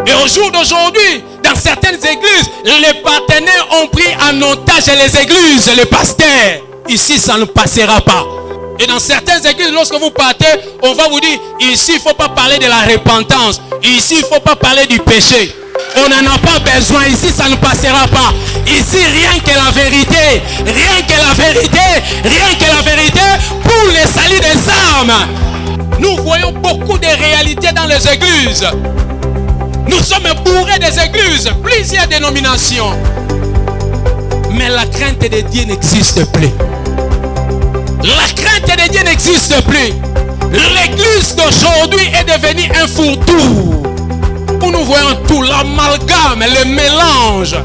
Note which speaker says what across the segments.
Speaker 1: Et au jour d'aujourd'hui, dans certaines églises, les partenaires ont pris en otage les églises, les pasteurs. Ici, ça ne passera pas. Et dans certaines églises, lorsque vous partez, on va vous dire, ici, il ne faut pas parler de la repentance. Ici, il ne faut pas parler du péché. On n'en a pas besoin. Ici, ça ne passera pas. Ici, rien que la vérité. Rien que la vérité. Rien que la vérité pour les salut des âmes. Nous voyons beaucoup de réalités dans les églises. Nous sommes bourrés des églises. Plusieurs dénominations. Mais la crainte de Dieu n'existe plus. La crainte de Dieu n'existe plus. L'église d'aujourd'hui est devenue un fourre-tout. Où nous voyons tout, l'amalgame, le mélange.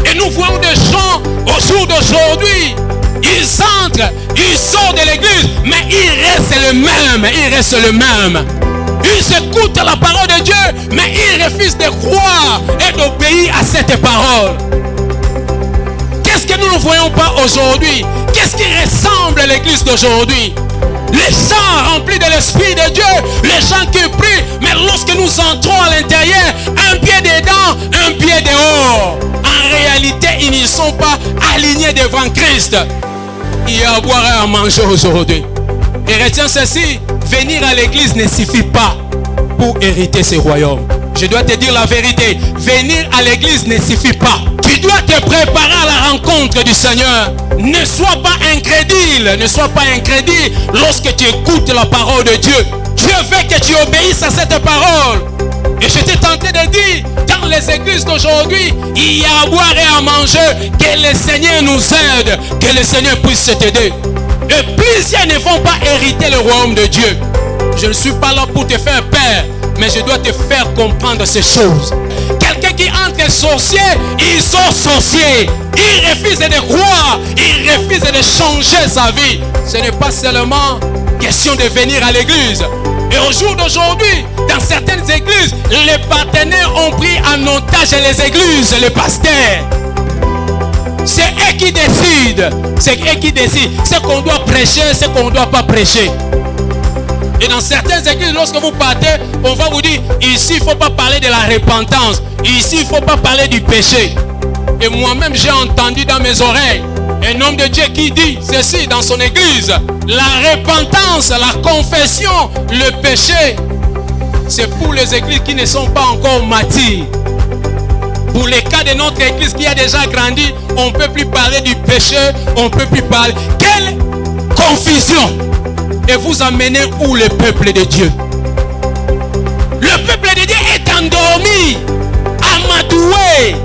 Speaker 1: Et nous voyons des gens au jour d'aujourd'hui. Ils entrent, ils sortent de l'église, mais ils restent le même. Ils restent le même. Ils écoutent la parole de Dieu, mais ils refusent de croire et d'obéir à cette parole. Qu'est-ce que nous ne voyons pas aujourd'hui? Qu'est-ce qui ressemble à l'église d'aujourd'hui? Les gens remplis de l'Esprit de Dieu, les gens qui prient, mais lorsque nous entrons à l'intérieur, un pied dedans, un pied dehors. En réalité, ils ne sont pas alignés devant Christ. Il y a à boire et à manger aujourd'hui. Et retiens ceci, venir à l'église ne suffit pas pour hériter ce royaume. Je dois te dire la vérité, venir à l'église ne suffit pas. Tu dois te préparer à la rencontre du Seigneur. Ne sois pas incrédule, ne sois pas incrédule lorsque tu écoutes la parole de Dieu. Dieu veut que tu obéisses à cette parole. Et je t'ai tenté de dire, dans les églises d'aujourd'hui, il y a à boire et à manger. Que le Seigneur nous aide, que le Seigneur puisse t'aider. Et plusieurs ne vont pas hériter le royaume de Dieu. Je ne suis pas là pour te faire peur, mais je dois te faire comprendre ces choses. Quelqu'un qui entre sorcier, il sort sorcier. Il refuse de croire, il refuse de changer sa vie. Ce n'est pas seulement question de venir à l'église. Et au jour d'aujourd'hui, dans certaines églises, les partenaires ont pris en otage les églises, les pasteurs. C'est eux qui décident. C'est eux qui décident. Ce qu'on doit prêcher, ce qu'on ne doit pas prêcher. Et dans certaines églises, lorsque vous partez, on va vous dire, ici, il ne faut pas parler de la repentance. Ici, il ne faut pas parler du péché. Et moi-même, j'ai entendu dans mes oreilles un homme de Dieu qui dit ceci dans son église. La repentance, la confession, le péché, c'est pour les églises qui ne sont pas encore matures. Pour les cas de notre église qui a déjà grandi, on ne peut plus parler du péché, on ne peut plus parler. Quelle confusion! Et vous amenez où le peuple de Dieu? Le peuple de Dieu est endormi, amadoué.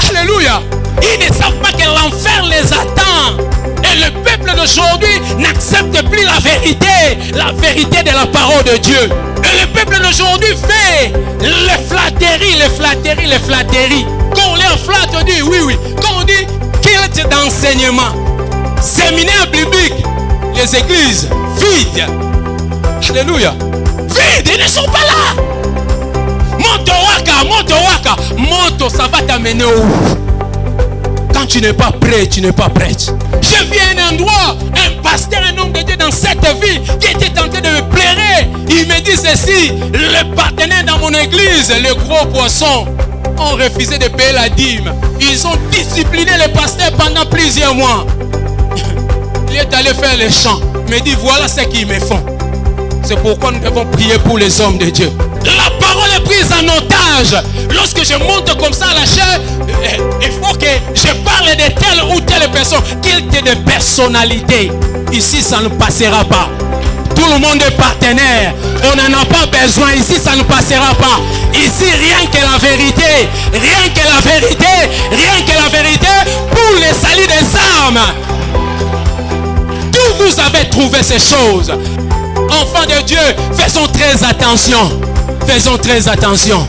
Speaker 1: Alléluia. Ils ne savent pas que l'enfer les attend. Et le peuple d'aujourd'hui n'accepte plus la vérité de la parole de Dieu. Et le peuple d'aujourd'hui fait les flatteries. Quand on les flatte, on dit oui. Quand on dit culte d'enseignement, séminaire biblique, les églises vides. Alléluia. Vides, ils ne sont pas là. Monte, ça va t'amener où? Quand tu n'es pas prêt, tu n'es pas prête. Je viens à un endroit, un pasteur, un homme de Dieu dans cette vie qui était tenté de me plairer. Il me dit ceci, les partenaires dans mon église, les gros poissons, ont refusé de payer la dîme. Ils ont discipliné les pasteurs pendant plusieurs mois. Il est allé faire les chants. Il me dit, voilà ce qu'ils me font. C'est pourquoi nous devons prier pour les hommes de Dieu. La parole est prise en otage. Lorsque je monte comme ça à la chair, il faut que je parle de telle ou telle personne, qu'il y ait de personnalité. Ici, ça ne passera pas. Tout le monde est partenaire. On n'en a pas besoin. Ici, ça ne passera pas. Ici, rien que la vérité. Rien que la vérité. Rien que la vérité pour les salut des âmes. D'où vous avez trouvé ces choses? Enfants de Dieu, faisons très attention. Faisons très attention.